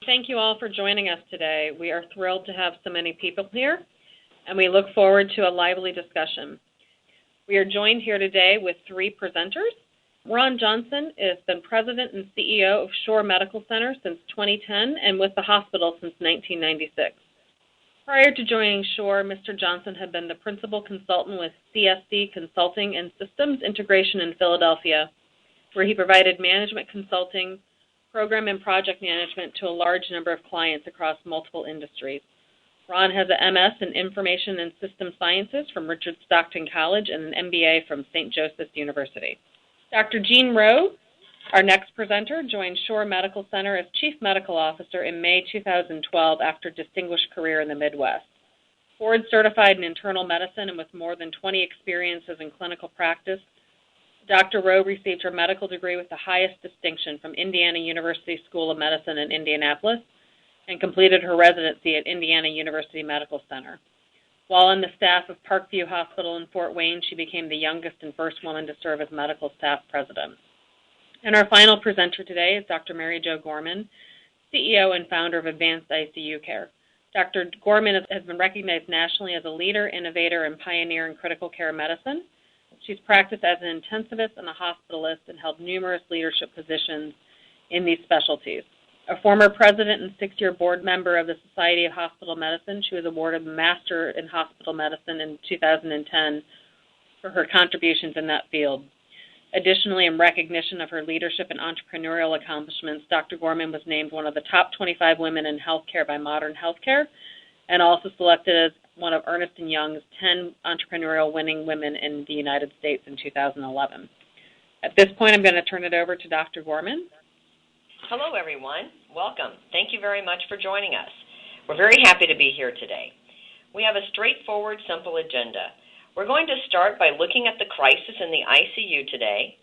Thank you all for joining us today. We are thrilled to have so many people here, and we look forward to a lively discussion. We are joined here today with three presenters. Ron Johnson has been President and CEO of Shore Medical Center since 2010 and with the hospital since 1996. Prior to joining Shore, Mr. Johnson had been the Principal Consultant with CSD Consulting and Systems Integration in Philadelphia, where he provided management consulting, program and project management to a large number of clients across multiple industries. Ron has an MS in Information and System Sciences from Richard Stockton College and an MBA from St. Joseph's University. Dr. Jean Rowe, our next presenter, joined Shore Medical Center as Chief Medical Officer in May 2012 after a distinguished career in the Midwest. Board certified in internal medicine and with more than 20 experiences in clinical practice, Dr. Rowe received her medical degree with the highest distinction from Indiana University School of Medicine in Indianapolis and completed her residency at Indiana University Medical Center. While on the staff of Parkview Hospital in Fort Wayne, she became the youngest and first woman to serve as medical staff president. And our final presenter today is Dr. Mary Jo Gorman, CEO and founder of Advanced ICU Care. Dr. Gorman has been recognized nationally as a leader, innovator, and pioneer in critical care medicine. She's practiced as an intensivist and a hospitalist and held numerous leadership positions in these specialties. A former president and 6-year board member of the Society of Hospital Medicine, she was awarded Master in Hospital Medicine in 2010 for her contributions in that field. Additionally, in recognition of her leadership and entrepreneurial accomplishments, Dr. Gorman was named one of the top 25 women in healthcare by Modern Healthcare and also selected as one of Ernst & Young's 10 entrepreneurial winning women in the United States in 2011. At this point, I'm going to turn it over to Dr. Gorman. Hello, everyone. Welcome. Thank you very much for joining us. We're very happy to be here today. We have a straightforward, simple agenda. We're going to start by looking at the crisis in the ICU today,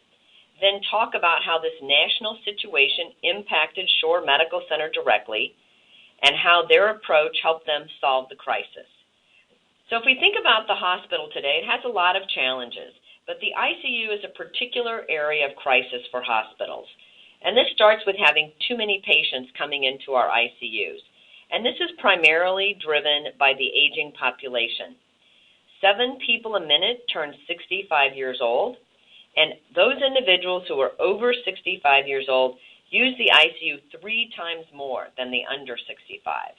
then talk about how this national situation impacted Shore Medical Center directly, and how their approach helped them solve the crisis. So if we think about the hospital today, it has a lot of challenges, but the ICU is a particular area of crisis for hospitals. And this starts with having too many patients coming into our ICUs. And this is primarily driven by the aging population. 7 people a minute turn 65 years old, and those individuals who are over 65 years old use the ICU 3 times more than the under 65s.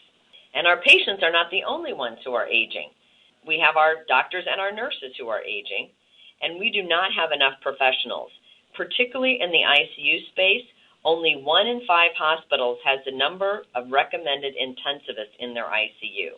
And our patients are not the only ones who are aging. We have our doctors and our nurses who are aging, and we do not have enough professionals. Particularly in the ICU space, only 1 in 5 hospitals has the number of recommended intensivists in their ICU.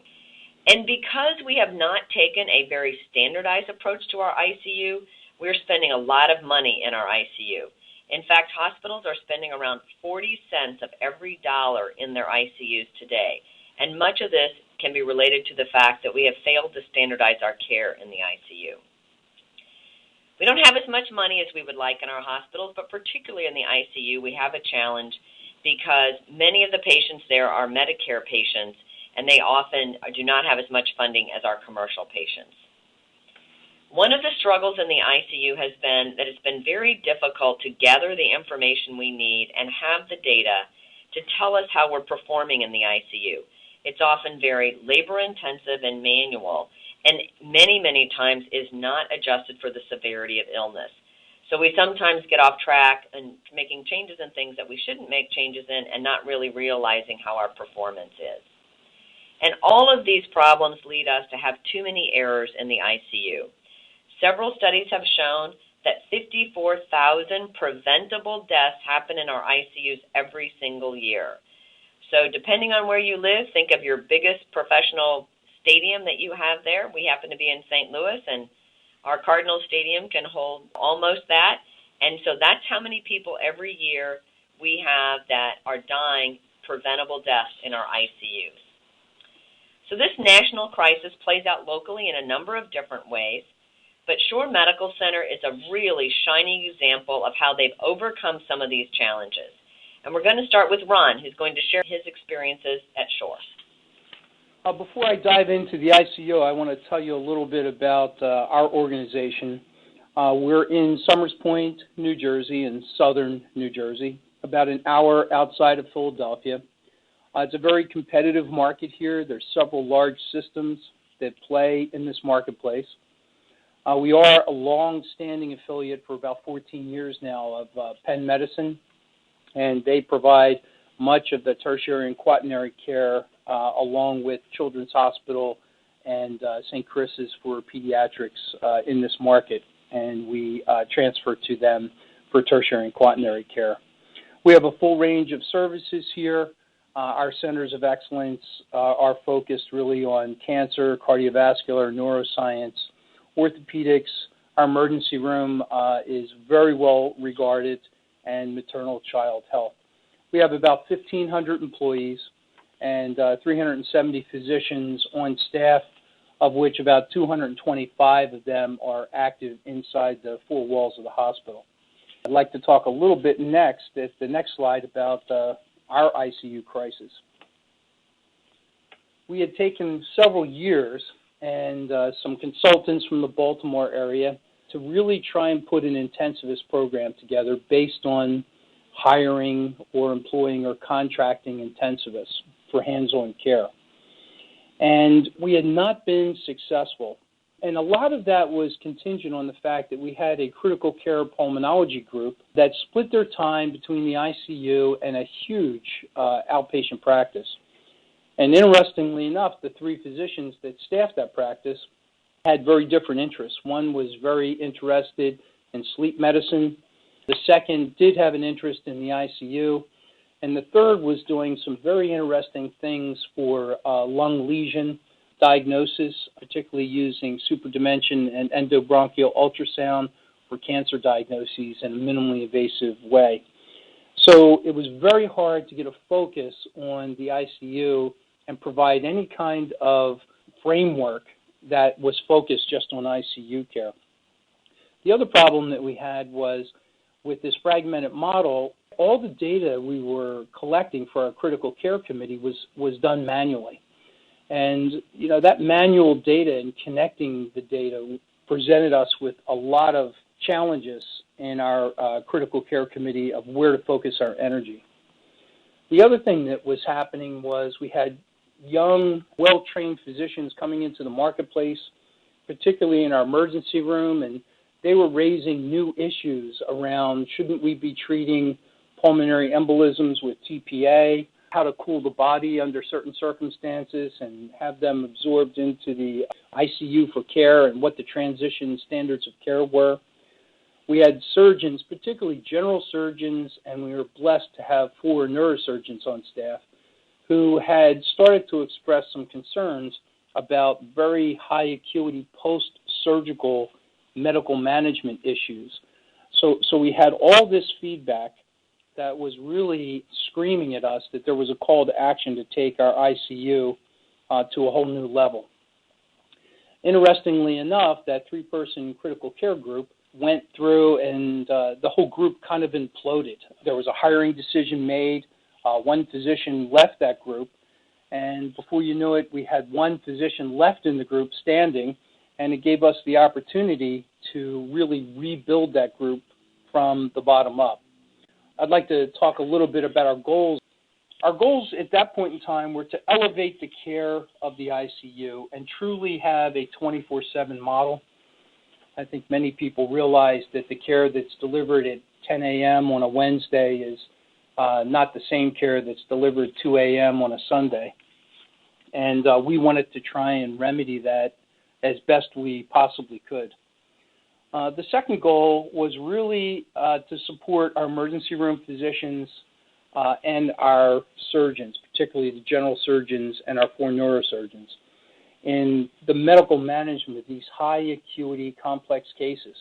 And because we have not taken a very standardized approach to our ICU, we're spending a lot of money in our ICU. In fact, hospitals are spending around 40 cents of every dollar in their ICUs today. And much of this can be related to the fact that we have failed to standardize our care in the ICU. We don't have as much money as we would like in our hospitals, but particularly in the ICU, we have a challenge because many of the patients there are Medicare patients, and they often do not have as much funding as our commercial patients. One of the struggles in the ICU has been that it's been very difficult to gather the information we need and have the data to tell us how we're performing in the ICU. It's often very labor-intensive and manual, and many, many times is not adjusted for the severity of illness. So we sometimes get off track and making changes in things that we shouldn't make changes in and not really realizing how our performance is. And all of these problems lead us to have too many errors in the ICU. Several studies have shown that 54,000 preventable deaths happen in our ICUs every single year. So depending on where you live, think of your biggest professional stadium that you have there. We happen to be in St. Louis, and our Cardinal Stadium can hold almost that. And so that's how many people every year we have that are dying preventable deaths in our ICUs. So this national crisis plays out locally in a number of different ways, but Shore Medical Center is a really shining example of how they've overcome some of these challenges. And we're going to start with Ron, who's going to share his experiences at Shore. Before I dive into the ICU, I want to tell you a little bit about our organization. We're in Somers Point, New Jersey, in southern New Jersey, about an hour outside of Philadelphia. It's a very competitive market here. There's several large systems that play in this marketplace. We are a long-standing affiliate for about 14 years now of Penn Medicine, and they provide much of the tertiary and quaternary care along with Children's Hospital and St. Chris's for pediatrics in this market, and we transfer to them for tertiary and quaternary care. We have a full range of services here. Our centers of excellence are focused really on cancer, cardiovascular, neuroscience, orthopedics. Our emergency room is very well regarded, and maternal child health. We have about 1,500 employees and 370 physicians on staff, of which about 225 of them are active inside the four walls of the hospital. I'd like to talk a little bit next, at the next slide, about our ICU crisis. We had taken several years and some consultants from the Baltimore area to really try and put an intensivist program together based on hiring or employing or contracting intensivists for hands-on care. And we had not been successful. And a lot of that was contingent on the fact that we had a critical care pulmonology group that split their time between the ICU and a huge outpatient practice. And interestingly enough, the three physicians that staffed that practice had very different interests. One was very interested in sleep medicine. The second did have an interest in the ICU. And the third was doing some very interesting things for lung lesion diagnosis, particularly using superdimension and endobronchial ultrasound for cancer diagnoses in a minimally invasive way. So it was very hard to get a focus on the ICU and provide any kind of framework that was focused just on ICU care. The other problem that we had was with this fragmented model, all the data we were collecting for our critical care committee was done manually. And, you know, that manual data and connecting the data presented us with a lot of challenges in our critical care committee of where to focus our energy. The other thing that was happening was we had young, well-trained physicians coming into the marketplace, particularly in our emergency room, and they were raising new issues around shouldn't we be treating pulmonary embolisms with TPA, how to cool the body under certain circumstances and have them absorbed into the ICU for care, and what the transition standards of care were. We had surgeons, particularly general surgeons, and we were blessed to have 4 neurosurgeons on staff who had started to express some concerns about very high acuity post-surgical medical management issues. So we had all this feedback that was really screaming at us that there was a call to action to take our ICU to a whole new level. Interestingly enough, that 3-person critical care group went through and the whole group kind of imploded. There was a hiring decision made. One physician left that group, and before you knew it, we had one physician left in the group standing, and it gave us the opportunity to really rebuild that group from the bottom up. I'd like to talk a little bit about our goals. Our goals at that point in time were to elevate the care of the ICU and truly have a 24/7 model. I think many people realize that the care that's delivered at 10 a.m. on a Wednesday is not the same care that's delivered 2 a.m. on a Sunday. And we wanted to try and remedy that as best we possibly could. The second goal was really to support our emergency room physicians and our surgeons, particularly the general surgeons and our 4 neurosurgeons, in the medical management of these high acuity complex cases.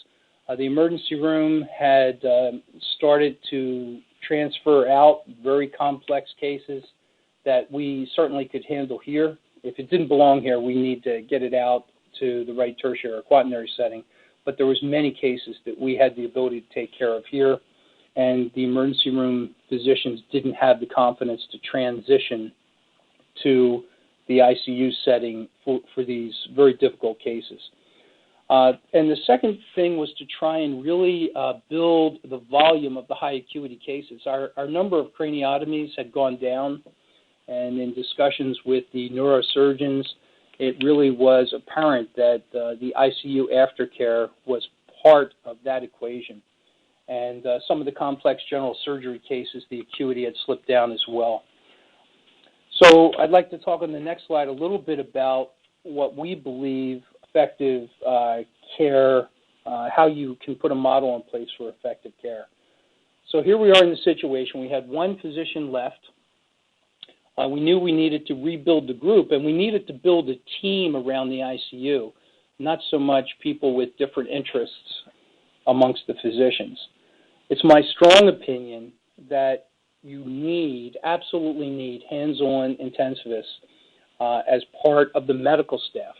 The emergency room had started to transfer out very complex cases that we certainly could handle here. If it didn't belong here, we need to get it out to the right tertiary or quaternary setting. But there was many cases that we had the ability to take care of here, and the emergency room physicians didn't have the confidence to transition to the ICU setting for these very difficult cases. And the second thing was to try and really build the volume of the high acuity cases. Our number of craniotomies had gone down, And in discussions with the neurosurgeons, it really was apparent that the ICU aftercare was part of that equation. And some of the complex general surgery cases, the acuity had slipped down as well. So I'd like to talk on the next slide a little bit about what we believe effective care, how you can put a model in place for effective care. So here we are in the situation. We had one physician left. We knew we needed to rebuild the group, and we needed to build a team around the ICU, not so much people with different interests amongst the physicians. It's my strong opinion that you absolutely need hands-on intensivists as part of the medical staff.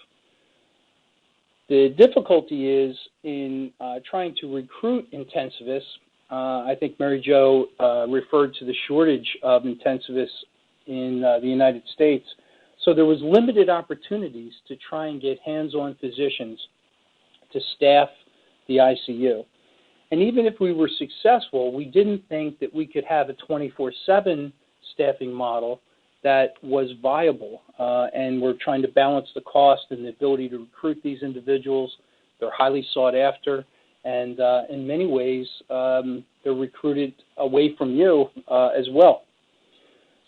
The difficulty is in trying to recruit intensivists. I think Mary Jo referred to the shortage of intensivists in the United States. So there was limited opportunities to try and get hands-on physicians to staff the ICU. And even if we were successful, we didn't think that we could have a 24/7 staffing model that was viable. And we're trying to balance the cost and the ability to recruit these individuals. They're highly sought after. And in many ways, they're recruited away from you as well.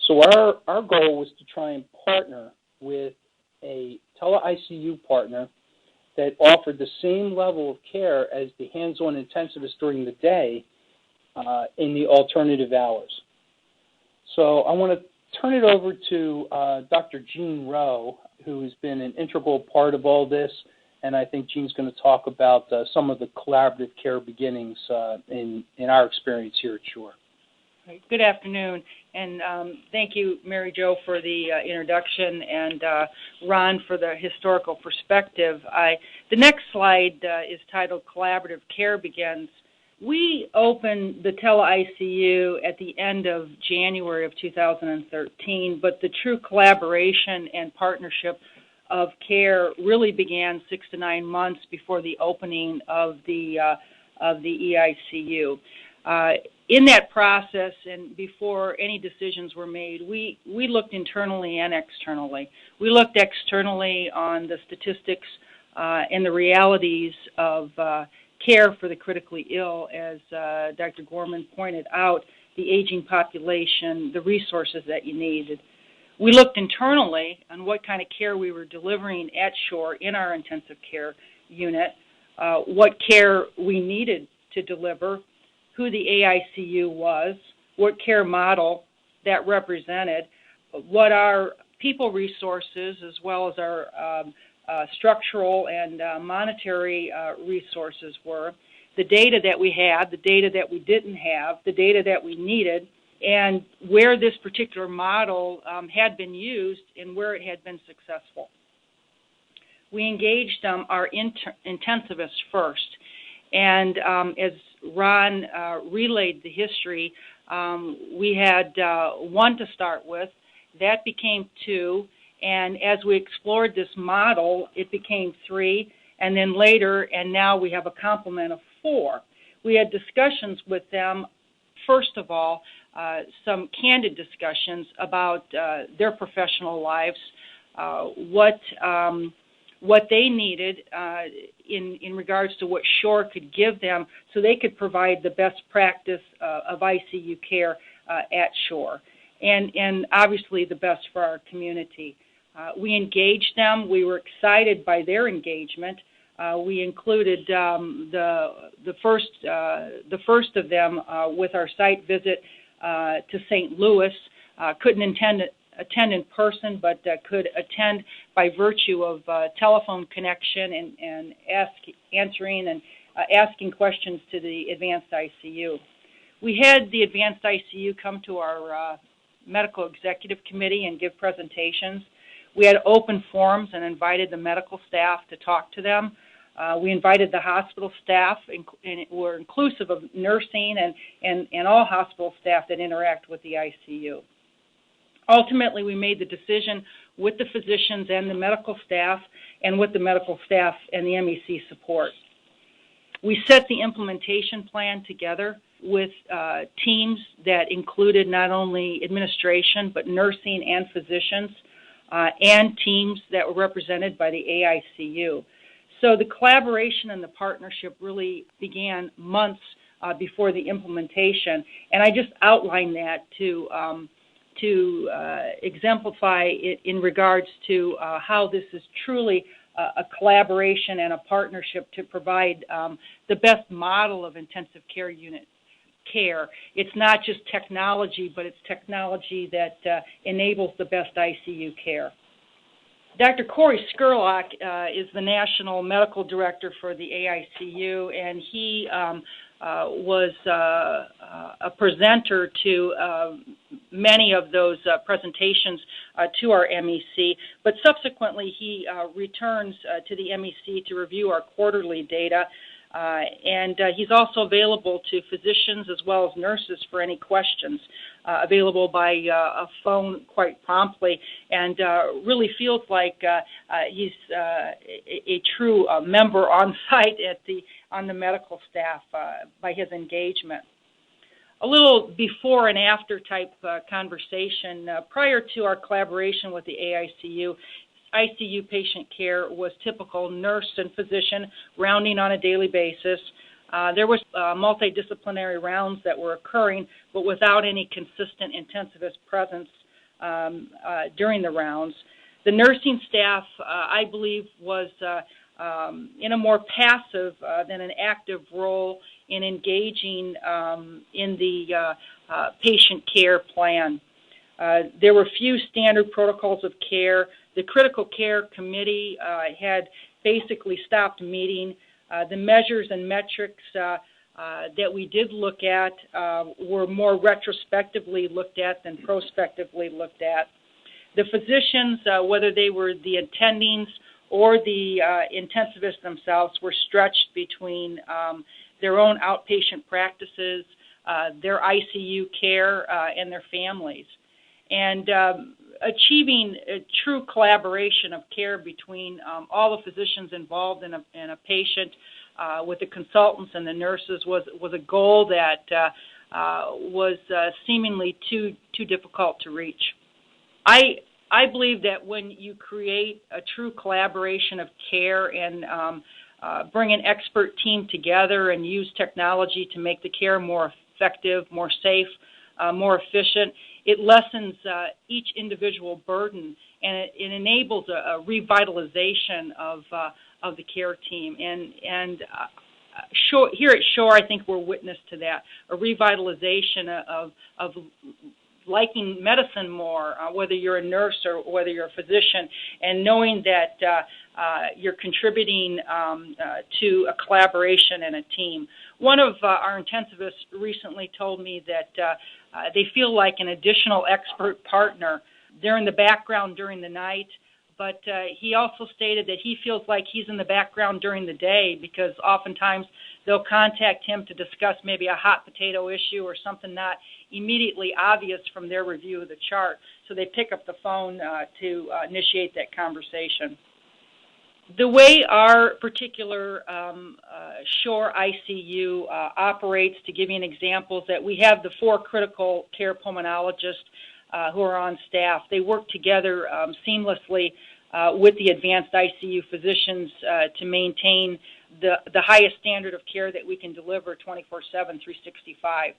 So our goal was to try and partner with a Tele ICU partner that offered the same level of care as the hands-on intensivist during the day in the alternative hours. So I want to turn it over to Dr. Jean Rowe, who has been an integral part of all this, and I think Jean's going to talk about some of the collaborative care beginnings in our experience here at Shore. Good afternoon, and thank you, Mary Jo, for the introduction, and Ron for the historical perspective. The next slide is titled Collaborative Care Begins. We opened the Tele ICU at the end of January of 2013, but the true collaboration and partnership of care really began 6 to 9 months before the opening of the EICU. In that process and before any decisions were made, we looked internally and externally. We looked externally on the statistics and the realities of care for the critically ill, as Dr. Gorman pointed out, the aging population, the resources that you needed. We looked internally on what kind of care we were delivering at Shore in our intensive care unit, what care we needed to deliver, who the AICU was, what care model that represented, what our people resources as well as our structural and monetary resources were, the data that we had, the data that we didn't have, the data that we needed, and where this particular model had been used and where it had been successful. We engaged our intensivists first, and as Ron relayed the history, we had one to start with. That became 2, and as we explored this model, it became 3, and then later, and now we have a complement of 4. We had discussions with them, first of all, some candid discussions about their professional lives, what they needed in regards to what Shore could give them so they could provide the best practice of ICU care at Shore, and obviously the best for our community. We engaged them. We were excited by their engagement. We included the first of them with our site visit to St. Louis. Couldn't attend in person, but could attend by virtue of telephone connection and answering and asking questions to the Advanced ICU. We had the Advanced ICU come to our Medical Executive Committee and give presentations. We had open forums and invited the medical staff to talk to them. We invited the hospital staff, and we're inclusive of nursing and all hospital staff that interact with the ICU. Ultimately, we made the decision with the physicians and the medical staff, and with the medical staff and the MEC support. We set the implementation plan together. with teams that included not only administration but nursing and physicians, and teams that were represented by the AICU. So the collaboration and the partnership really began months before the implementation, and I just outlined that to exemplify it in regards to how this is truly a collaboration and a partnership to provide the best model of intensive care unit care. It's not just technology, but it's technology that enables the best ICU care. Dr. Corey Skurlock is the National Medical Director for the AICU, and he was a presenter to many of those presentations to our MEC, but subsequently he returns to the MEC to review our quarterly data, and he's also available to physicians as well as nurses for any questions, available by a phone quite promptly, and really feels like he's a true member on site on the medical staff by his engagement. A little before and after type conversation. Prior to our collaboration with the AICU, ICU patient care was typical nurse and physician rounding on a daily basis. There was multidisciplinary rounds that were occurring, but without any consistent intensivist presence during the rounds. The nursing staff, I believe, was in a more passive than an active role in engaging in the patient care plan. There were few standard protocols of care. The critical care committee had basically stopped meeting. The measures and metrics that we did look at were more retrospectively looked at than prospectively looked at. The physicians, whether they were the attendings or the intensivists themselves, were stretched between their own outpatient practices, their ICU care, and their families. And achieving a true collaboration of care between all the physicians involved in a patient with the consultants and the nurses was a goal that was seemingly too difficult to reach. I believe that when you create a true collaboration of care and bring an expert team together and use technology to make the care more effective, more safe, more efficient, it lessens each individual burden, and it enables a revitalization of the care team. And here at Shore, I think we're witness to that, a revitalization of liking medicine more, whether you're a nurse or whether you're a physician, and knowing that you're contributing to a collaboration and a team. One of our intensivists recently told me that they feel like an additional expert partner. They're in the background during the night, but he also stated that he feels like he's in the background during the day because oftentimes they'll contact him to discuss maybe a hot potato issue or something not immediately obvious from their review of the chart. So they pick up the phone to initiate that conversation. The way our particular Shore ICU operates, to give you an example, is that we have the 4 critical care pulmonologists who are on staff. They work together seamlessly with the advanced ICU physicians to maintain the highest standard of care that we can deliver 24/7, 365.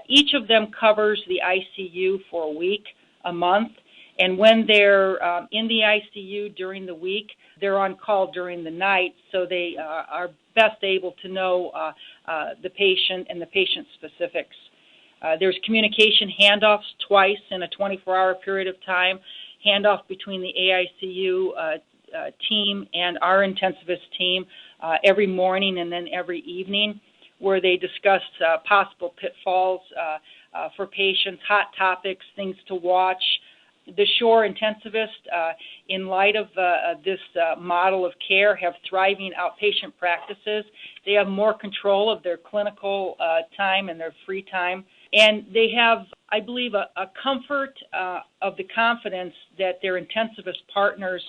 Each of them covers the ICU for a week, a month, and when they're in the ICU during the week, they're on call during the night, so they are best able to know the patient and the patient specifics. There's communication handoffs twice in a 24-hour period of time, handoff between the AICU team and our intensivist team every morning and then every evening, where they discuss possible pitfalls for patients, hot topics, things to watch. The Shore intensivists, in light of this model of care, have thriving outpatient practices. They have more control of their clinical time and their free time. And they have, I believe, a comfort of the confidence that their intensivist partners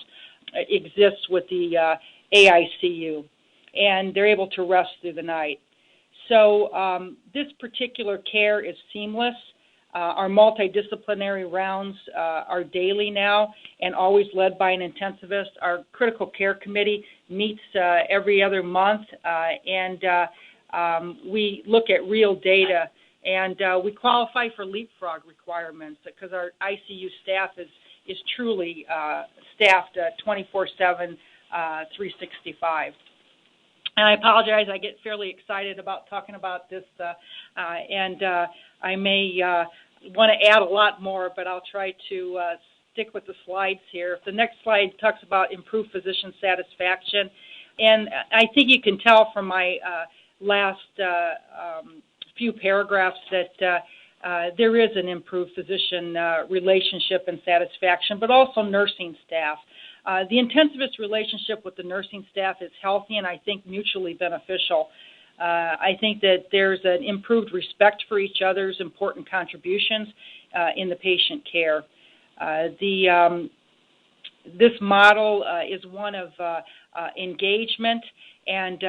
exist with the AICU, and they're able to rest through the night. So this particular care is seamless. Our multidisciplinary rounds are daily now and always led by an intensivist. Our critical care committee meets every other month, and we look at real data. And we qualify for leapfrog requirements because our ICU staff is truly staffed 24/7, 365. And I apologize, I get fairly excited about talking about this, and I may want to add a lot more, but I'll try to stick with the slides here. The next slide talks about improved physician satisfaction, and I think you can tell from my last few paragraphs that there is an improved physician relationship and satisfaction, but also nursing staff. The intensivist relationship with the nursing staff is healthy and I think mutually beneficial. I think that there's an improved respect for each other's important contributions in the patient care. This model is one of engagement and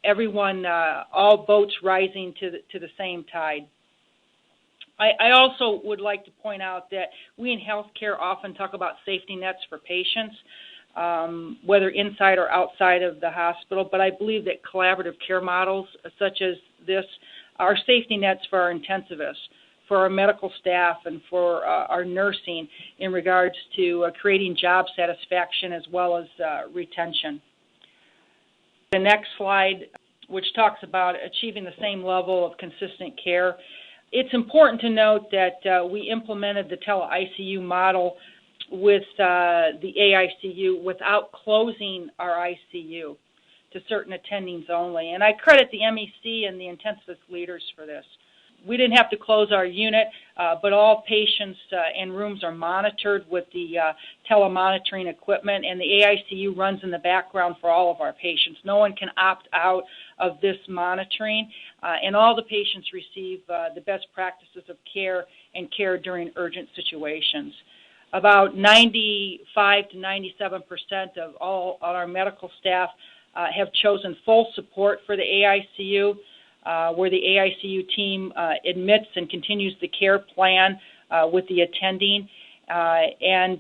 everyone, all boats rising to the same tide. I also would like to point out that we in healthcare often talk about safety nets for patients, whether inside or outside of the hospital, but I believe that collaborative care models such as this are safety nets for our intensivists, for our medical staff, and for our nursing in regards to creating job satisfaction as well as retention. The next slide, which talks about achieving the same level of consistent care. It's important to note that we implemented the Tele ICU model with the AICU without closing our ICU to certain attendings only. And I credit the MEC and the intensivist leaders for this. We didn't have to close our unit, but all patients and rooms are monitored with the telemonitoring equipment, and the AICU runs in the background for all of our patients. No one can opt out of this monitoring, and all the patients receive the best practices of care and care during urgent situations. About 95 to 97% of all our medical staff have chosen full support for the AICU, where the AICU team admits and continues the care plan with the attending. And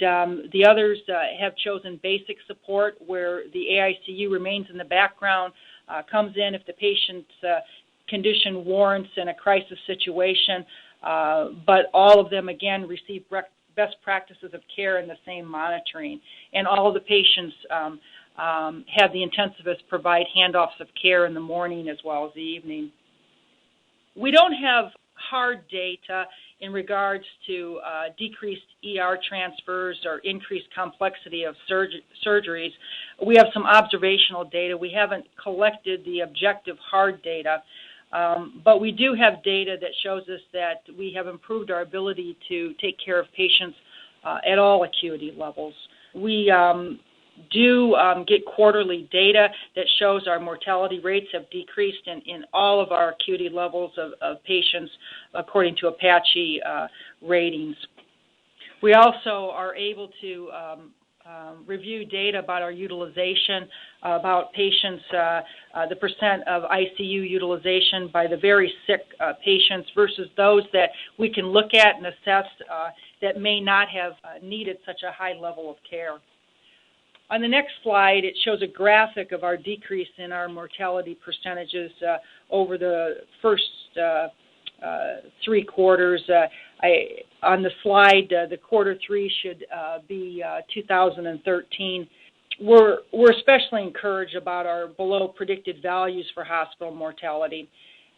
the others have chosen basic support, where the AICU remains in the background, comes in if the patient's condition warrants in a crisis situation, but all of them, again, receive best practices of care and the same monitoring. And all of the patients have the intensivist provide handoffs of care in the morning as well as the evening. We don't have hard data in regards to decreased ER transfers or increased complexity of surgeries. We have some observational data. We haven't collected the objective hard data, but we do have data that shows us that we have improved our ability to take care of patients at all acuity levels. We do get quarterly data that shows our mortality rates have decreased in all of our acuity levels of patients according to Apache ratings. We also are able to review data about our utilization, about patients, the percent of ICU utilization by the very sick patients versus those that we can look at and assess that may not have needed such a high level of care. On the next slide, it shows a graphic of our decrease in our mortality percentages over the first 3 quarters. On the slide, the quarter 3 should be 2013. We're especially encouraged about our below predicted values for hospital mortality.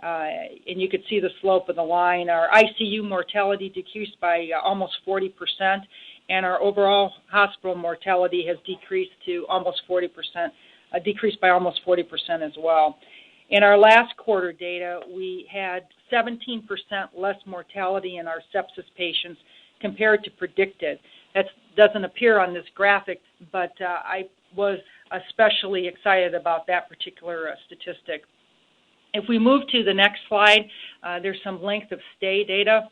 And you could see the slope of the line. Our ICU mortality decreased by almost 40%. And our overall hospital mortality has decreased to almost 40%, decreased by almost 40% as well. In our last quarter data, we had 17% less mortality in our sepsis patients compared to predicted. That doesn't appear on this graphic, but I was especially excited about that particular statistic. If we move to the next slide, there's some length of stay data.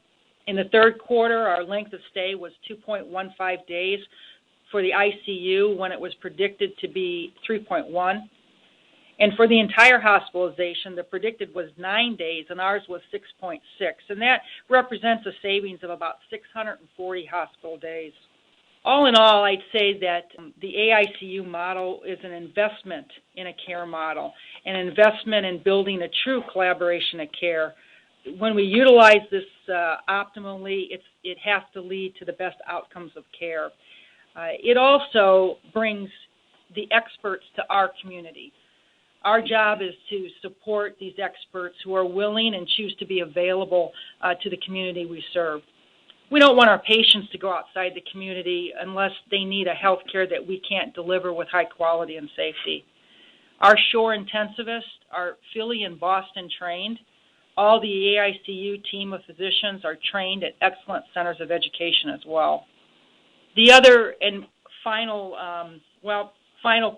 In the 3rd quarter, our length of stay was 2.15 days for the ICU when it was predicted to be 3.1. And for the entire hospitalization, the predicted was 9 days, and ours was 6.6. And that represents a savings of about 640 hospital days. All in all, I'd say that the AICU model is an investment in a care model, an investment in building a true collaboration of care. When we utilize this optimally, it has to lead to the best outcomes of care. It also brings the experts to our community. Our job is to support these experts who are willing and choose to be available to the community we serve. We don't want our patients to go outside the community unless they need a health care that we can't deliver with high quality and safety. Our shore intensivists are Philly and Boston trained. All the AICU team of physicians are trained at excellent centers of education as well. The other and final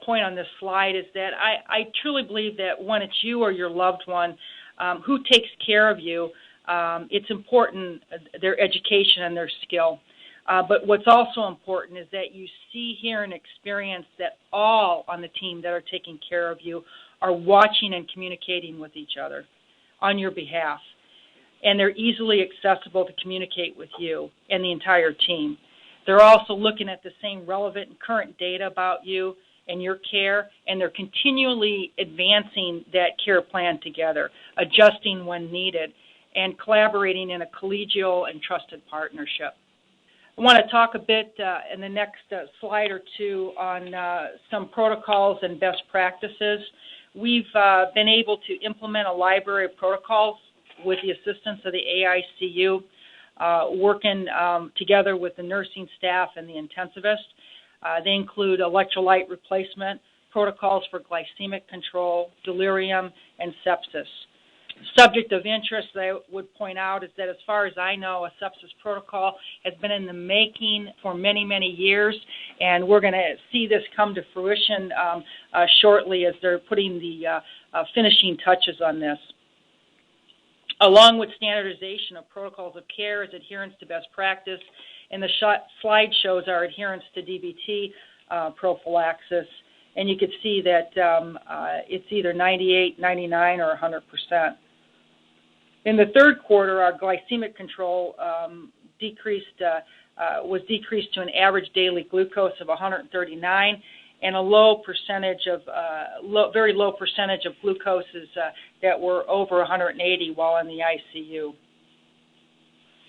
point on this slide is that I truly believe that when it's you or your loved one who takes care of you, it's important, their education and their skill. But what's also important is that you see, hear, and experience that all on the team that are taking care of you are watching and communicating with each other on your behalf. And they're easily accessible to communicate with you and the entire team. They're also looking at the same relevant and current data about you and your care, and they're continually advancing that care plan together, adjusting when needed, and collaborating in a collegial and trusted partnership. I want to talk a bit in the next slide or two on some protocols and best practices. We've been able to implement a library of protocols with the assistance of the AICU, working together with the nursing staff and the intensivist. They include electrolyte replacement, protocols for glycemic control, delirium, and sepsis. Subject of interest that I would point out is that as far as I know, a sepsis protocol has been in the making for many, many years, and we're going to see this come to fruition shortly as they're putting the finishing touches on this. Along with standardization of protocols of care is adherence to best practice, and the slide shows our adherence to DVT prophylaxis, and you can see that it's either 98, 99, or 100%. In the third quarter, our glycemic control was decreased to an average daily glucose of 139, and a very low percentage of glucoses that were over 180 while in the ICU.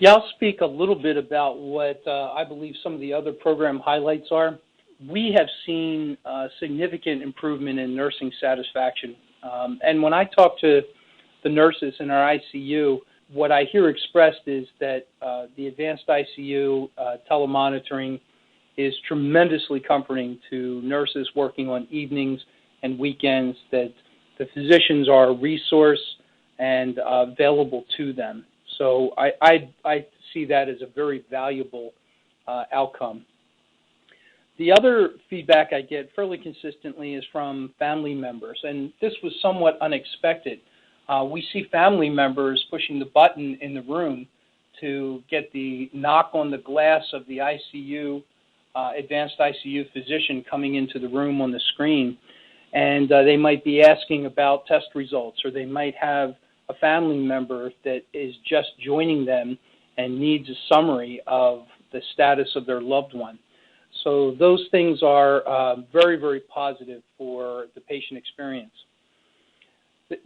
Yeah, I'll speak a little bit about what I believe some of the other program highlights are. We have seen significant improvement in nursing satisfaction. And when I talk to the nurses in our ICU, what I hear expressed is that the advanced ICU telemonitoring is tremendously comforting to nurses working on evenings and weekends, that the physicians are a resource and available to them. So I see that as a very valuable outcome. The other feedback I get fairly consistently is from family members, and this was somewhat unexpected. We see family members pushing the button in the room to get the knock on the glass of the ICU, advanced ICU physician coming into the room on the screen, and they might be asking about test results, or they might have a family member that is just joining them and needs a summary of the status of their loved one. So those things are very, very positive for the patient experience.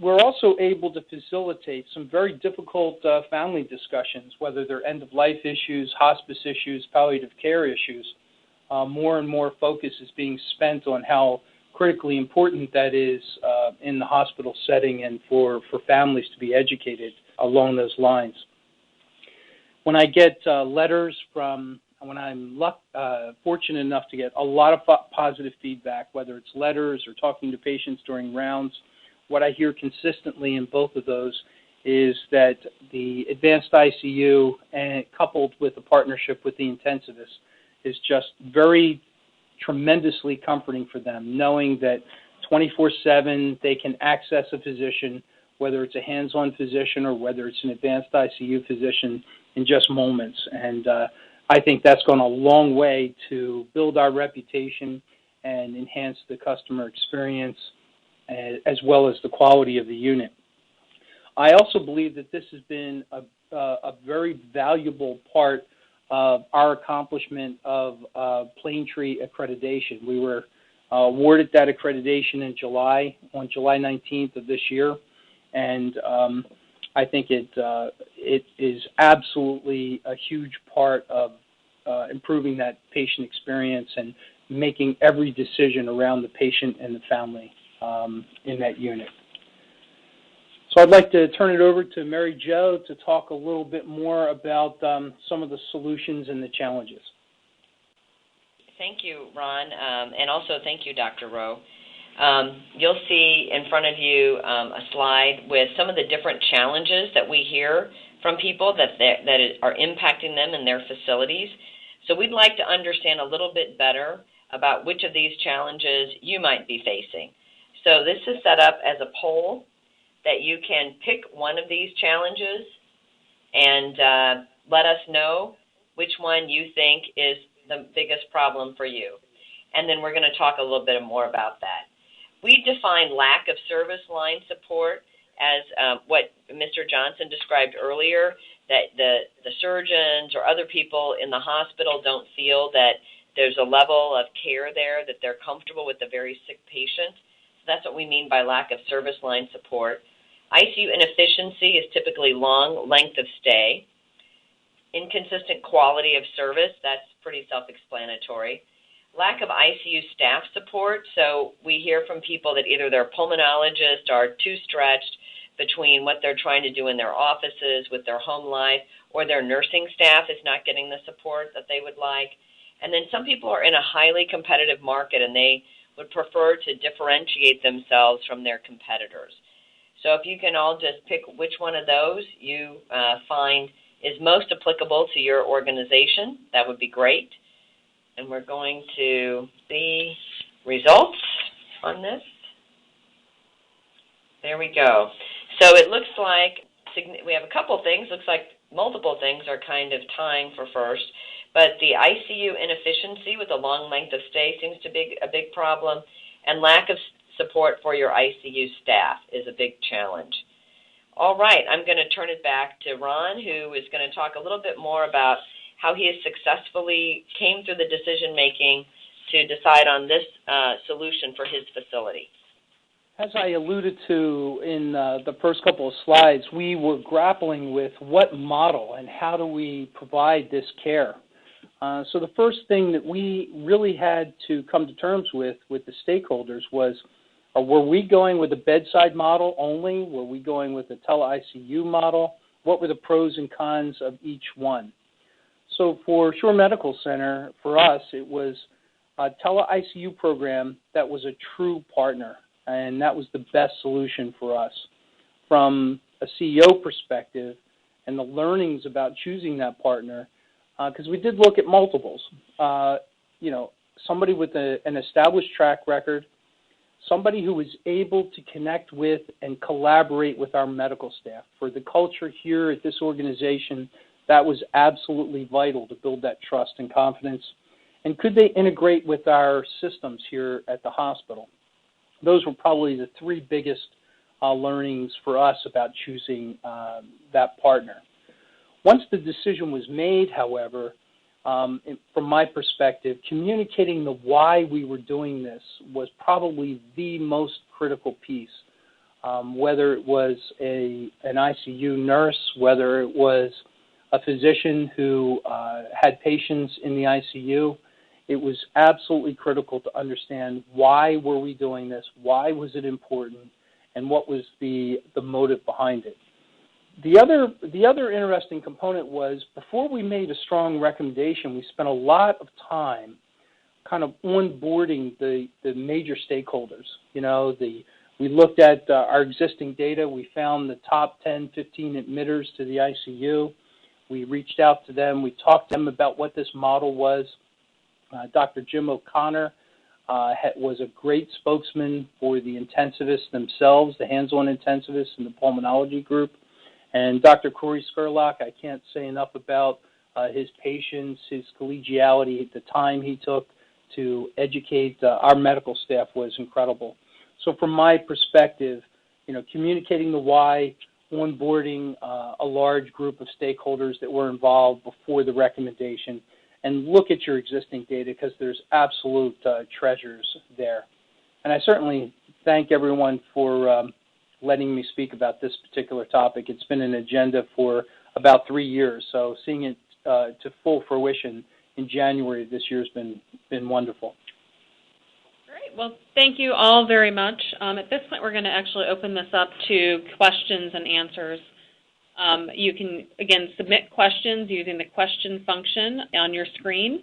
We're also able to facilitate some very difficult family discussions, whether they're end-of-life issues, hospice issues, palliative care issues. More and more focus is being spent on how critically important that is in the hospital setting, and for families to be educated along those lines. When I get letters from, when I'm fortunate enough to get a lot of positive feedback, whether it's letters or talking to patients during rounds, what I hear consistently in both of those is that the advanced ICU, and coupled with a partnership with the intensivist, is just very tremendously comforting for them, knowing that 24/7 they can access a physician, whether it's a hands-on physician or whether it's an advanced ICU physician, in just moments. And I think that's gone a long way to build our reputation and enhance the customer experience as well as the quality of the unit. I also believe that this has been a very valuable part of our accomplishment of Plaintree accreditation. We were awarded that accreditation in July, on July 19th of this year, and I think it is absolutely a huge part of improving that patient experience and making every decision around the patient and the family in that unit. So I'd like to turn it over to Mary Jo to talk a little bit more about some of the solutions and the challenges. Thank you, Ron, and also thank you, Dr. Rowe. You'll see in front of you a slide with some of the different challenges that we hear from people that are impacting them in their facilities. So we'd like to understand a little bit better about which of these challenges you might be facing. So this is set up as a poll that you can pick one of these challenges and let us know which one you think is the biggest problem for you. And then we're going to talk a little bit more about that. We define lack of service line support as what Mr. Johnson described earlier, that the surgeons or other people in the hospital don't feel that there's a level of care there, that they're comfortable with a very sick patient. So that's what we mean by lack of service line support. ICU inefficiency is typically long length of stay. Inconsistent quality of service, that's pretty self-explanatory. Lack of ICU staff support, so we hear from people that either their pulmonologists are too stretched between what they're trying to do in their offices with their home life, or their nursing staff is not getting the support that they would like. And then some people are in a highly competitive market and they would prefer to differentiate themselves from their competitors. So if you can all just pick which one of those you find is most applicable to your organization, that would be great. And we're going to see results on this. There we go. So it looks like we have a couple things. Looks like multiple things are kind of tying for first. But the ICU inefficiency with a long length of stay seems to be a big problem. And lack of support for your ICU staff is a big challenge. All right, I'm going to turn it back to Ron, who is going to talk a little bit more about how he has successfully came through the decision-making to decide on this solution for his facility. As I alluded to in the first couple of slides, we were grappling with what model and how do we provide this care. So the first thing that we really had to come to terms with the stakeholders was, were we going with a bedside model only? Were we going with a Tele ICU model? What were the pros and cons of each one? So for Shore Medical Center, for us, it was a Tele ICU program that was a true partner, and that was the best solution for us. From a CEO perspective and the learnings about choosing that partner, because we did look at multiples. Somebody with an established track record, somebody who was able to connect with and collaborate with our medical staff. For the culture here at this organization, that was absolutely vital to build that trust and confidence. And could they integrate with our systems here at the hospital? Those were probably the three biggest learnings for us about choosing that partner. Once the decision was made, however, from my perspective, communicating the why we were doing this was probably the most critical piece. Whether it was an ICU nurse, whether it was a physician who had patients in the ICU, it was absolutely critical to understand why were we doing this, why was it important, and what was the motive behind it. The other interesting component was, before we made a strong recommendation, we spent a lot of time kind of onboarding the major stakeholders. We looked at our existing data. We found the top 10, 15 admitters to the ICU. We reached out to them. We talked to them about what this model was. Dr. Jim O'Connor was a great spokesman for the intensivists themselves, the hands-on intensivists in the pulmonology group. And Dr. Corey Skurlock, I can't say enough about his patience, his collegiality, the time he took to educate our medical staff was incredible. So from my perspective, communicating the why, onboarding a large group of stakeholders that were involved before the recommendation, and look at your existing data because there's absolute treasures there. And I certainly thank everyone for letting me speak about this particular topic. It's been an agenda for about 3 years, so seeing it to full fruition in January this year has been wonderful. Great. Well, thank you all very much. At this point, we're going to actually open this up to questions and answers. You can, again, submit questions using the question function on your screen,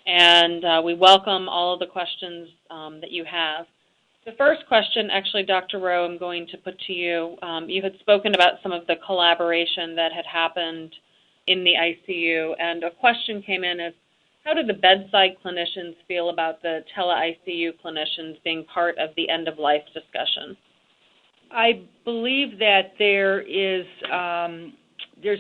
and we welcome all of the questions that you have. The first question, actually, Dr. Rowe, I'm going to put to you. You had spoken about some of the collaboration that had happened in the ICU, and a question came in as, how do the bedside clinicians feel about the Tele ICU clinicians being part of the end-of-life discussion? I believe that there's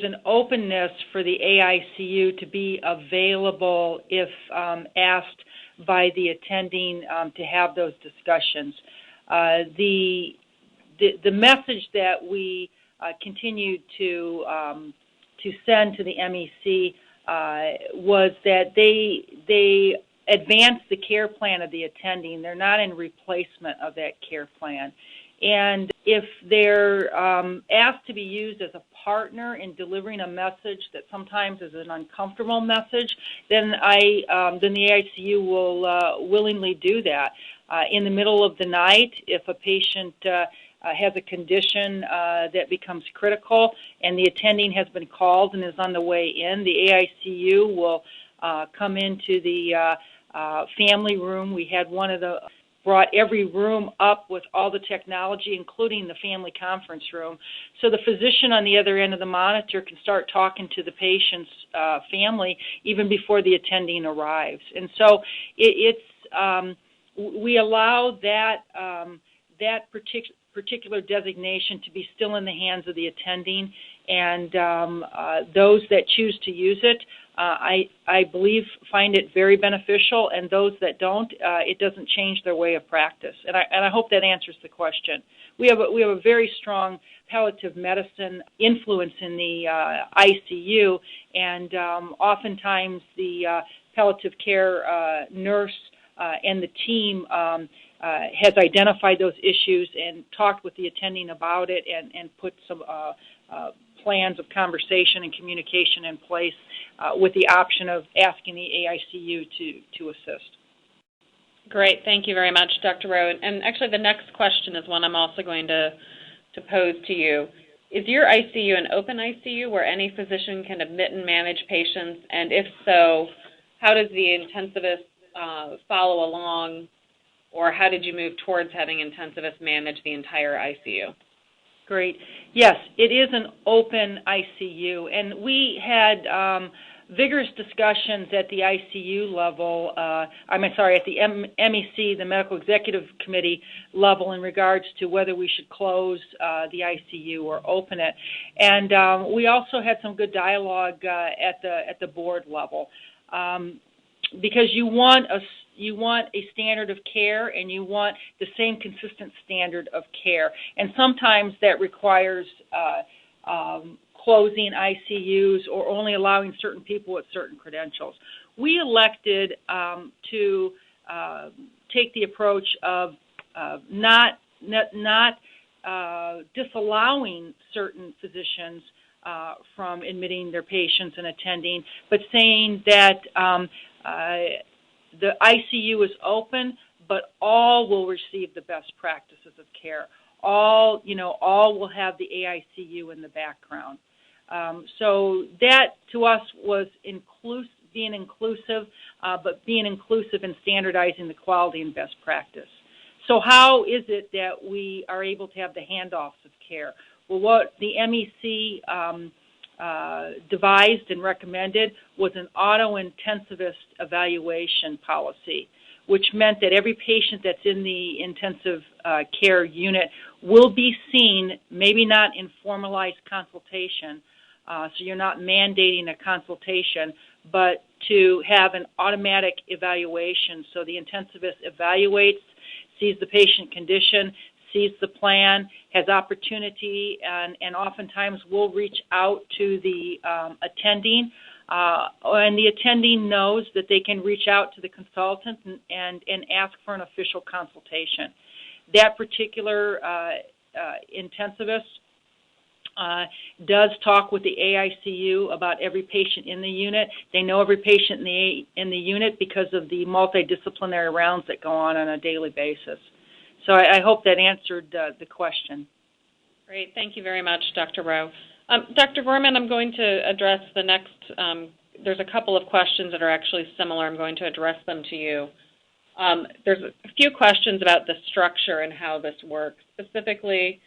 an openness for the AICU to be available if asked by the attending to have those discussions. The message that we continued to send to the MEC was that they advance the care plan of the attending. They're not in replacement of that care plan. And if they're asked to be used as a partner in delivering a message that sometimes is an uncomfortable message, then the AICU will willingly do that. In the middle of the night, if a patient has a condition that becomes critical and the attending has been called and is on the way in, the AICU will come into the family room. We had brought every room up with all the technology, including the family conference room. So the physician on the other end of the monitor can start talking to the patient's family even before the attending arrives. And so we allow that particular designation to be still in the hands of the attending, and those that choose to use it, I believe, find it very beneficial, and those that don't, it doesn't change their way of practice. And I hope that answers the question. We have a very strong palliative medicine influence in the ICU, and oftentimes the palliative care nurse and the team has identified those issues and talked with the attending about it and put some plans of conversation and communication in place with the option of asking the AICU to assist. Great. Thank you very much, Dr. Rowe. And actually, the next question is one I'm also going to pose to you. Is your ICU an open ICU where any physician can admit and manage patients? And if so, how does the intensivist follow along, or how did you move towards having intensivists manage the entire ICU? Great. Yes, it is an open ICU, and we had vigorous discussions at the ICU level, at the MEC, the Medical Executive Committee level, in regards to whether we should close the ICU or open it. And we also had some good dialogue at the board level. Because you want a standard of care, and you want the same consistent standard of care. And sometimes that requires closing ICUs or only allowing certain people with certain credentials. We elected to take the approach of not disallowing certain physicians from admitting their patients and attending, but saying that the ICU is open, but all will receive the best practices of care. All will have the AICU in the background. So that, to us, was being inclusive, but being inclusive in standardizing the quality and best practice. So how is it that we are able to have the handoffs of care? Well, what the MEC devised and recommended was an auto-intensivist evaluation policy, which meant that every patient that's in the intensive care unit will be seen, maybe not in formalized consultation, so you're not mandating a consultation, but to have an automatic evaluation. So the intensivist evaluates, sees the patient condition, sees the plan, has opportunity, and oftentimes will reach out to the attending, and the attending knows that they can reach out to the consultant and ask for an official consultation. That particular intensivist does talk with the AICU about every patient in the unit. They know every patient in the unit because of the multidisciplinary rounds that go on a daily basis. So I hope that answered the question. Great. Thank you very much, Dr. Rowe. Dr. Gorman, I'm going to address the next, there's a couple of questions that are actually similar. I'm going to address them to you. There's a few questions about the structure and how this works. Specifically,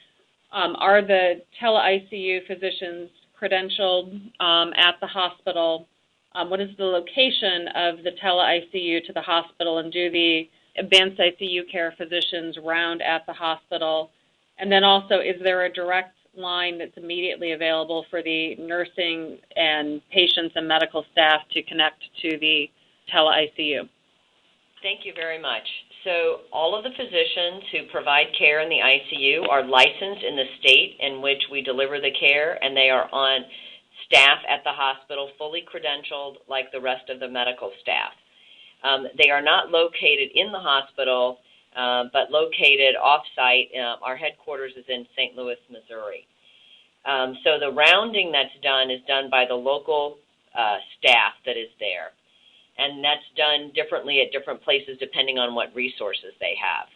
are the Tele ICU physicians credentialed at the hospital? What is the location of the Tele ICU to the hospital, and do the advanced ICU care physicians round at the hospital? And then also, is there a direct line that's immediately available for the nursing and patients and medical staff to connect to the Tele ICU? Thank you very much. So all of the physicians who provide care in the ICU are licensed in the state in which we deliver the care, and they are on staff at the hospital, fully credentialed like the rest of the medical staff. They are not located in the hospital, but located off-site. Our headquarters is in St. Louis, Missouri. So the rounding that's done is done by the local staff that is there. And that's done differently at different places depending on what resources they have.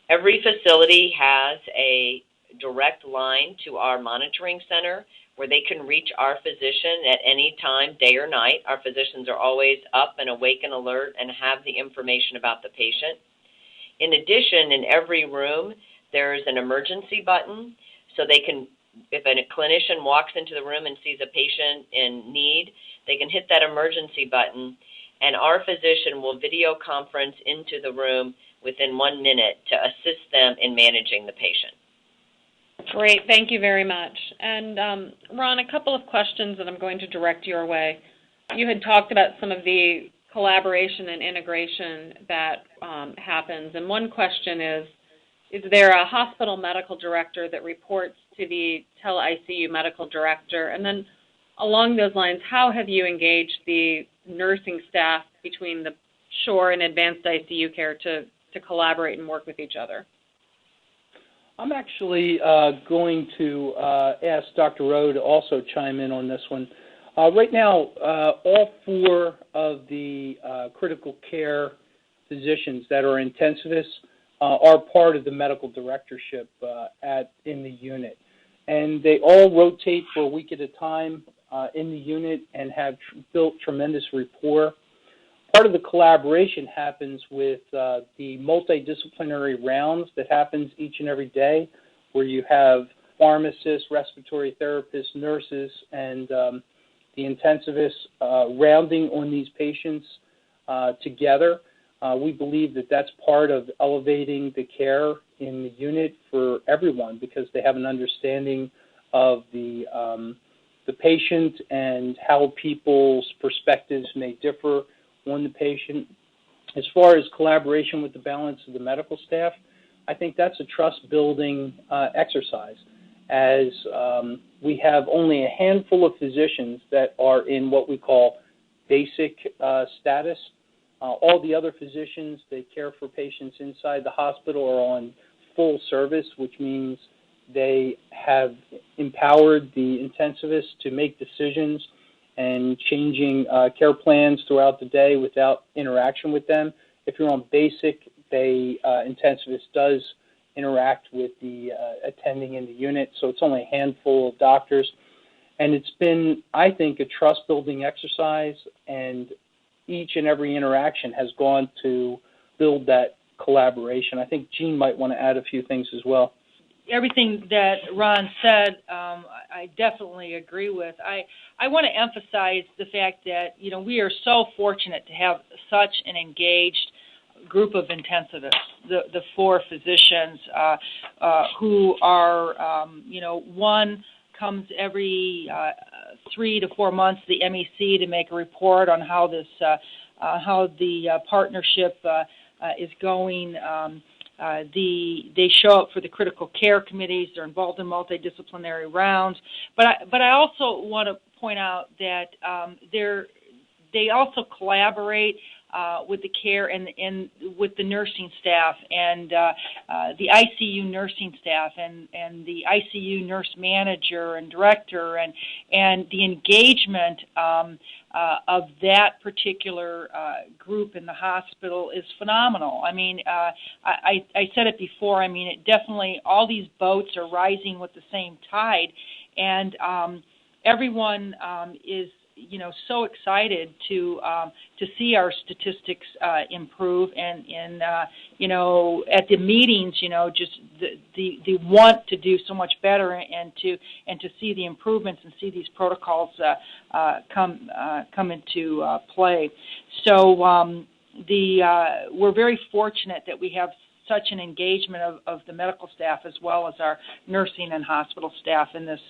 Every facility has a direct line to our monitoring center where they can reach our physician at any time, day or night. Our physicians are always up and awake and alert and have the information about the patient. In addition, in every room, there's an emergency button, so they can, if a clinician walks into the room and sees a patient in need, they can hit that emergency button, and our physician will video conference into the room within 1 minute to assist them in managing the patient. Great. Thank you very much. And Ron, a couple of questions that I'm going to direct your way. You had talked about some of the collaboration and integration that happens, and one question is there a hospital medical director that reports to the Tele ICU medical director? And then along those lines, how have you engaged the nursing staff between the shore and advanced ICU care to collaborate and work with each other? I'm actually going to ask Dr. Rowe to also chime in on this one. Right now, all 4 of the critical care physicians that are intensivists are part of the medical directorship in the unit. And they all rotate for a week at a time in the unit and have built tremendous rapport. Part of the collaboration happens with the multidisciplinary rounds that happens each and every day, where you have pharmacists, respiratory therapists, nurses, and the intensivists rounding on these patients together. We believe that that's part of elevating the care in the unit for everyone, because they have an understanding of the patient and how people's perspectives may differ on the patient. As far as collaboration with the balance of the medical staff, I think that's a trust-building exercise, as we have only a handful of physicians that are in what we call basic status. All the other physicians that care for patients inside the hospital are on full service, which means they have empowered the intensivists to make decisions and changing care plans throughout the day without interaction with them. If you're on basic, the intensivist does interact with the attending in the unit, so it's only a handful of doctors. And it's been, I think, a trust-building exercise, and each and every interaction has gone to build that collaboration. I think Jean might want to add a few things as well. Everything that Ron said, I definitely agree with. I want to emphasize the fact that, we are so fortunate to have such an engaged group of intensivists, the 4 physicians who are, one comes every 3 to 4 months to the MEC to make a report on how this, how the partnership is going. they show up for the critical care committees. They're involved in multidisciplinary rounds. But I also want to point out that they also collaborate with the care and with the nursing staff and the ICU nursing staff and the ICU nurse manager and director and the engagement of that particular group in the hospital is phenomenal. I mean, I said it before. I mean, it definitely, all these boats are rising with the same tide, and everyone is, so excited to see our statistics improve, and at the meetings, just the want to do so much better, and to see the improvements and see these protocols come into play. So we're very fortunate that we have such an engagement of the medical staff as well as our nursing and hospital staff in this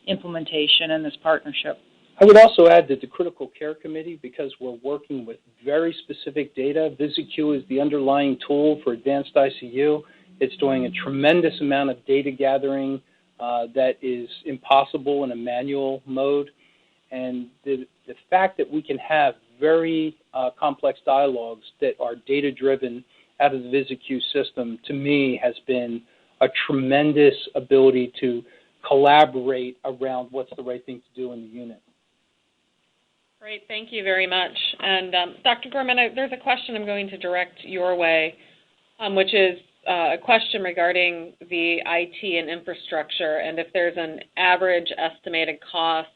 implementation and this partnership. I would also add that the Critical Care Committee, because we're working with very specific data, VisiQ is the underlying tool for advanced ICU. It's doing a tremendous amount of data gathering that is impossible in a manual mode. And the fact that we can have very complex dialogues that are data-driven out of the VisiQ system, to me, has been a tremendous ability to collaborate around what's the right thing to do in the unit. Great, thank you very much. And Dr. Gorman, there's a question I'm going to direct your way, which is a question regarding the IT and infrastructure, and if there's an average estimated cost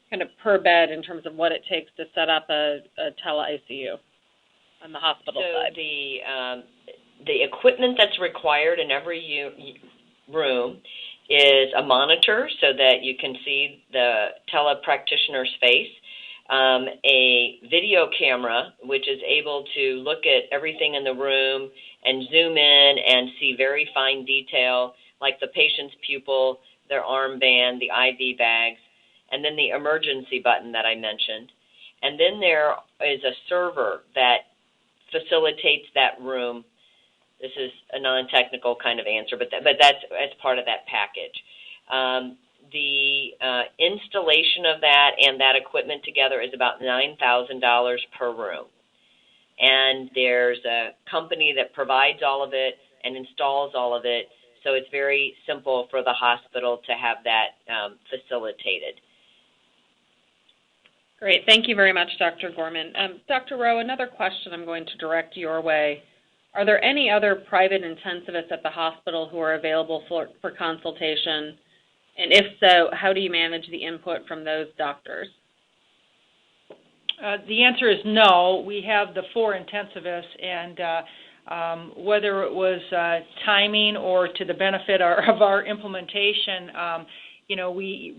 kind of per bed in terms of what it takes to set up a Tele ICU on the hospital side. So the equipment that's required in every room is a monitor so that you can see the tele-practitioner's face, a video camera, which is able to look at everything in the room and zoom in and see very fine detail, like the patient's pupil, their armband, the IV bags, and then the emergency button that I mentioned. And then there is a server that facilitates that room. This is a non-technical kind of answer, but that's as part of that package. The installation of that and that equipment together is about $9,000 per room. And there's a company that provides all of it and installs all of it, so it's very simple for the hospital to have that facilitated. Great. Thank you very much, Dr. Gorman. Dr. Rowe, another question I'm going to direct your way. Are there any other private intensivists at the hospital who are available for consultation? And if so, how do you manage the input from those doctors? The answer is no. We have the 4 intensivists, and whether it was timing or to the benefit of our implementation,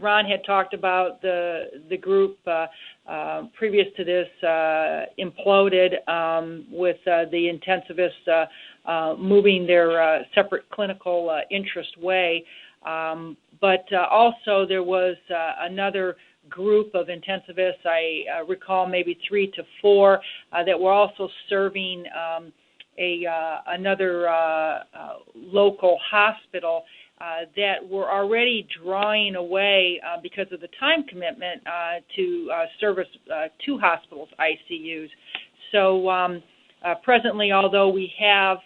Ron had talked about the group previous to this imploded with the intensivists moving their separate clinical interest way. But also there was another group of intensivists, I recall maybe 3 to 4, that were also serving another local hospital that were already drawing away because of the time commitment to service 2 hospitals' ICUs. So presently, although we have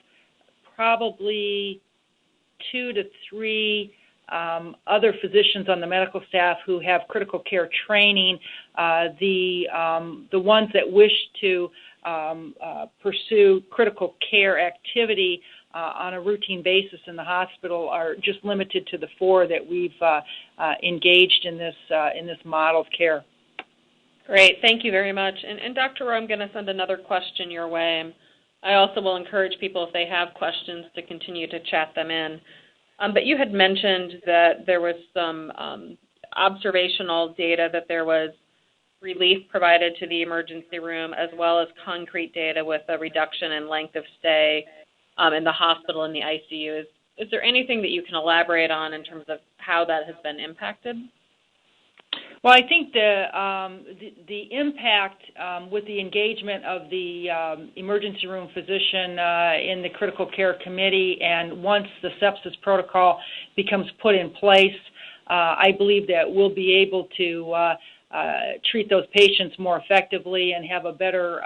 probably 2 to 3 other physicians on the medical staff who have critical care training, the ones that wish to pursue critical care activity on a routine basis in the hospital are just limited to the 4 that we've engaged in this model of care. Great, thank you very much. And Dr. Rowe, I'm going to send another question your way. I also will encourage people, if they have questions, to continue to chat them in. But you had mentioned that there was some observational data that there was relief provided to the emergency room, as well as concrete data with a reduction in length of stay in the hospital and the ICU. Is there anything that you can elaborate on in terms of how that has been impacted? Well, I think the impact with the engagement of the emergency room physician in the critical care committee, and once the sepsis protocol becomes put in place, I believe that we'll be able to treat those patients more effectively and have a better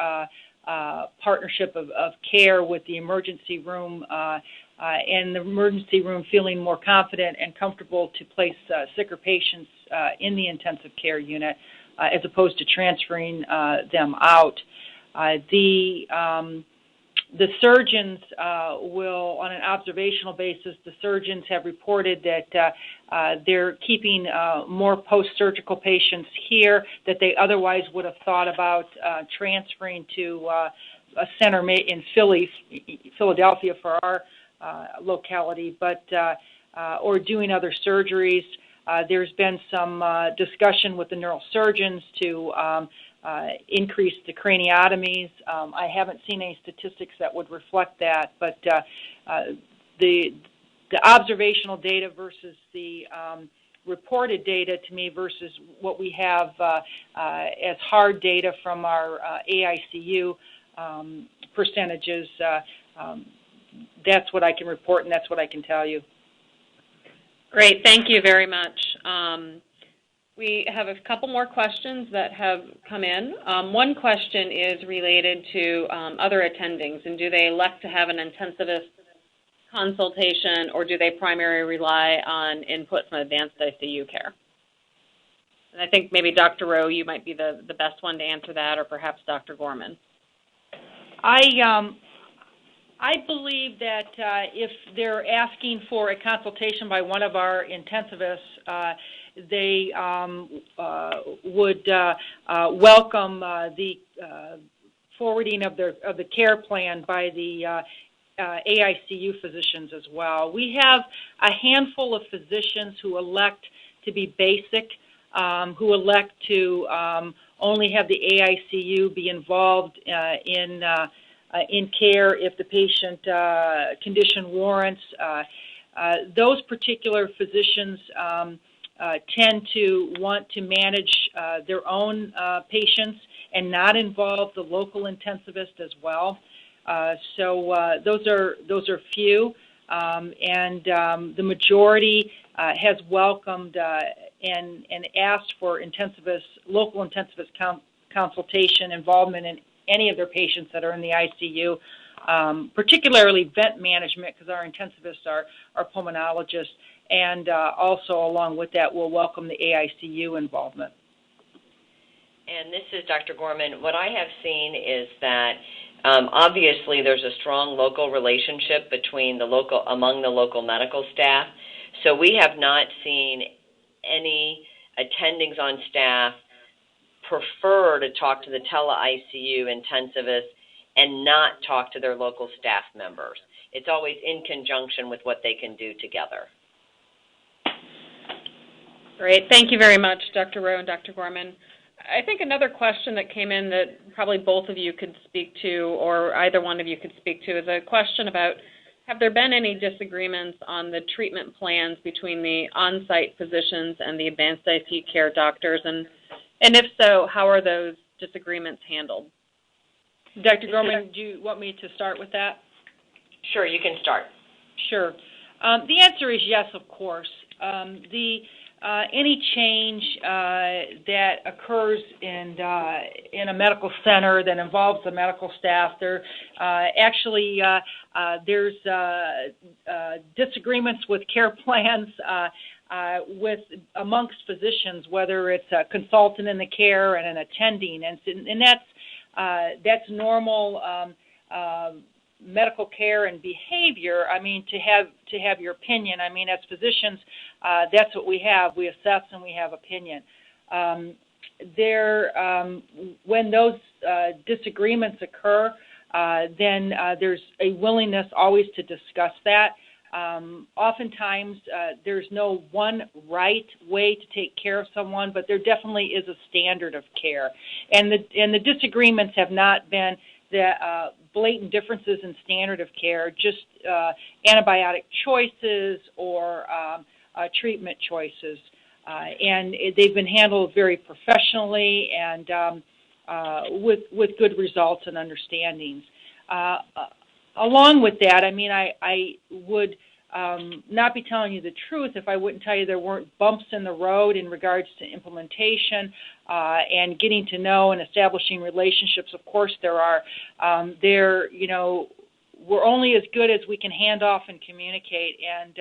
partnership of care with the emergency room, and the emergency room feeling more confident and comfortable to place sicker patients in the intensive care unit as opposed to transferring them out. The surgeons will, on an observational basis, the surgeons have reported that they're keeping more post-surgical patients here that they otherwise would have thought about transferring to a center in Philadelphia for our locality, but or doing other surgeries. There's been some discussion with the neurosurgeons to increase the craniotomies. I haven't seen any statistics that would reflect that, but the observational data versus the reported data to me versus what we have as hard data from our AICU percentages, that's what I can report and that's what I can tell you. Great, thank you very much. We have a couple more questions that have come in. One question is related to other attendings, and do they elect to have an intensivist consultation, or do they primarily rely on input from advanced ICU care? And I think maybe Dr. Rowe, you might be the best one to answer that, or perhaps Dr. Gorman. I believe that if they're asking for a consultation by one of our intensivists, they would welcome the forwarding of the care plan by the AICU physicians as well. We have a handful of physicians who elect to be basic, who elect to only have the AICU be involved in care if the patient condition warrants. Those particular physicians tend to want to manage their own patients and not involve the local intensivist as well. So those are few, and the majority has welcomed and asked for local intensivist consultation involvement in any of their patients that are in the ICU, particularly vent management, because our intensivists are pulmonologists, and also along with that we'll welcome the AICU involvement. And this is Dr. Gorman. What I have seen is that obviously there's a strong local relationship among the local medical staff, so we have not seen any attendings on staff prefer to talk to the Tele ICU intensivist and not talk to their local staff members. It's always in conjunction with what they can do together. Great. Thank you very much, Dr. Rowe and Dr. Gorman. I think another question that came in that probably both of you could speak to, or either one of you could speak to, is a question about, have there been any disagreements on the treatment plans between the on-site physicians and the advanced ICU care doctors? And if so, how are those disagreements handled? Dr. Gorman, do you want me to start with that? Sure, you can start. Sure. The answer is yes, of course. Any change that occurs in a medical center that involves the medical staff, there's disagreements with care plans amongst physicians, whether it's a consultant in the care and an attending, and that's normal medical care and behavior. I mean, to have your opinion. I mean, as physicians, that's what we have. We assess and we have opinion. When those disagreements occur, then there's a willingness always to discuss that. Oftentimes, there's no one right way to take care of someone, but there definitely is a standard of care. And the disagreements have not been the blatant differences in standard of care, just antibiotic choices or treatment choices. and they've been handled very professionally and with good results and understandings. Along with that, I mean, I would not be telling you the truth if I wouldn't tell you there weren't bumps in the road in regards to implementation and getting to know and establishing relationships. Of course there are. We're only as good as we can hand off and communicate, and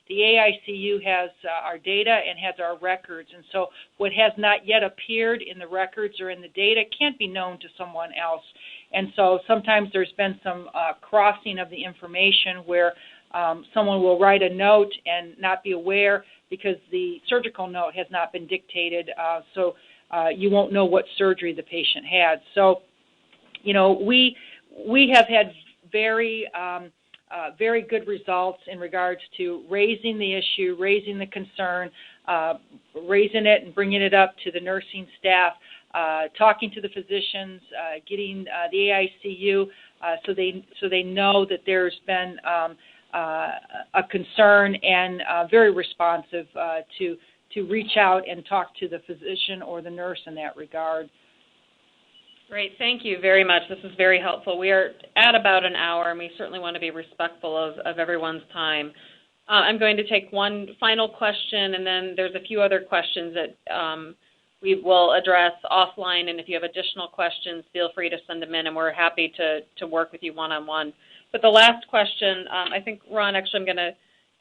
the AICU has our data and has our records, and so what has not yet appeared in the records or in the data can't be known to someone else. And so sometimes there's been some crossing of the information where someone will write a note and not be aware because the surgical note has not been dictated, so you won't know what surgery the patient had. So, we have had very good results in regards to raising the issue, raising the concern, raising it and bringing it up to the nursing staff, talking to the physicians, getting the AICU so they know that there's been a concern and very responsive to reach out and talk to the physician or the nurse in that regard. Great. Thank you very much. This is very helpful. We are at about an hour, and we certainly want to be respectful of everyone's time. I'm going to take one final question, and then there's a few other questions that we will address offline, and if you have additional questions, feel free to send them in, and we're happy to work with you one-on-one. But the last question, I think, Ron, actually I'm going to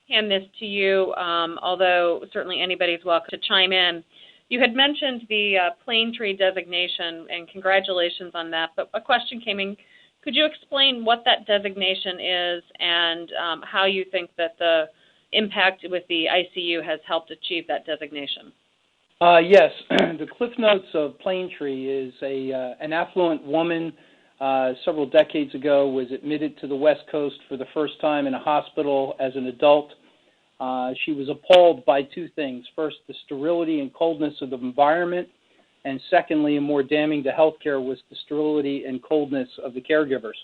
hand this to you, although certainly anybody's welcome to chime in. You had mentioned the Plaintree designation, and congratulations on that, but a question came in. Could you explain what that designation is and how you think that the impact with the ICU has helped achieve that designation? Yes. The Cliff Notes of Plaintree is an affluent woman several decades ago was admitted to the West Coast for the first time in a hospital as an adult. She was appalled by two things. First, the sterility and coldness of the environment, and secondly, and more damning to healthcare, was the sterility and coldness of the caregivers.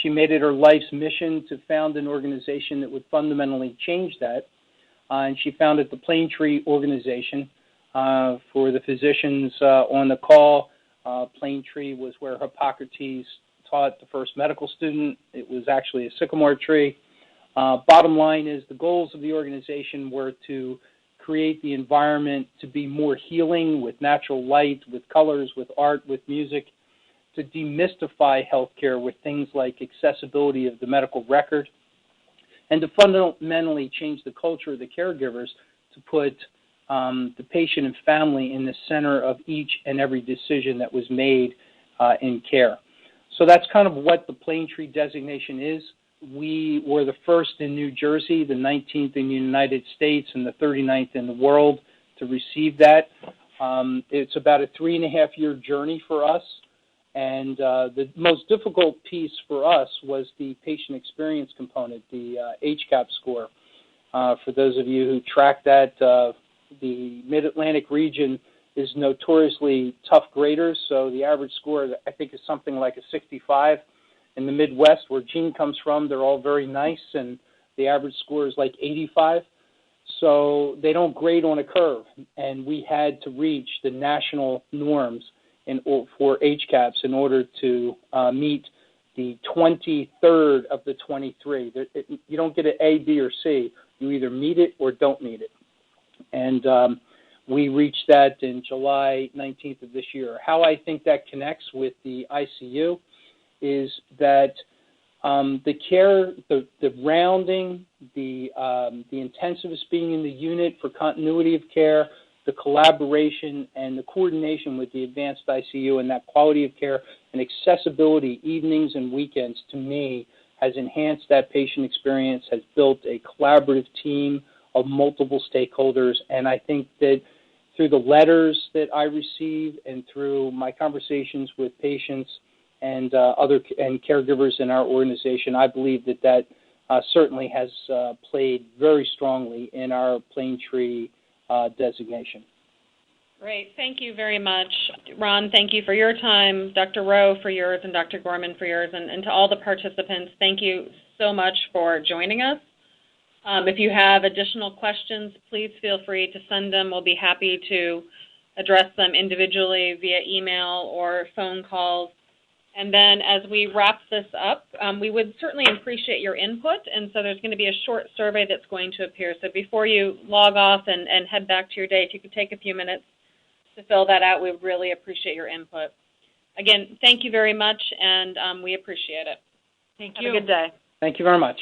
She made it her life's mission to found an organization that would fundamentally change that, and she founded the Plaintree organization. For the physicians on the call, Plaintree was where Hippocrates taught the first medical student. It was actually a sycamore tree. Bottom line is the goals of the organization were to create the environment to be more healing with natural light, with colors, with art, with music, to demystify healthcare with things like accessibility of the medical record, and to fundamentally change the culture of the caregivers to put the patient and family in the center of each and every decision that was made in care. So that's kind of what the Plaintree designation is. We were the first in New Jersey, the 19th in the United States, and the 39th in the world to receive that. It's about a 3.5-year journey for us, and the most difficult piece for us was the patient experience component, the HCAP score. For those of you who track that, the Mid-Atlantic region is notoriously tough graders, so the average score, I think, is something like a 65. In the Midwest, where Gene comes from, they're all very nice, and the average score is like 85. So they don't grade on a curve, and we had to reach the national norms for HCAPs in order to meet the 23rd of the 23. You don't get an A, B, or C. You either meet it or don't meet it. And we reached that in July 19th of this year. How I think that connects with the ICU is that the care, the rounding, the intensivist being in the unit for continuity of care, the collaboration and the coordination with the advanced ICU and that quality of care and accessibility evenings and weekends, to me, has enhanced that patient experience, has built a collaborative team of multiple stakeholders, and I think that through the letters that I receive and through my conversations with patients and caregivers in our organization, I believe that certainly has played very strongly in our Plaintree designation. Great. Thank you very much. Ron, thank you for your time, Dr. Rowe for yours, and Dr. Gorman for yours, and to all the participants, thank you so much for joining us. If you have additional questions, please feel free to send them. We'll be happy to address them individually via email or phone calls. And then as we wrap this up, we would certainly appreciate your input, and so there's going to be a short survey that's going to appear. So before you log off and head back to your day, if you could take a few minutes to fill that out, we really appreciate your input. Again, thank you very much, and we appreciate it. Thank you. Have a good day. Thank you very much.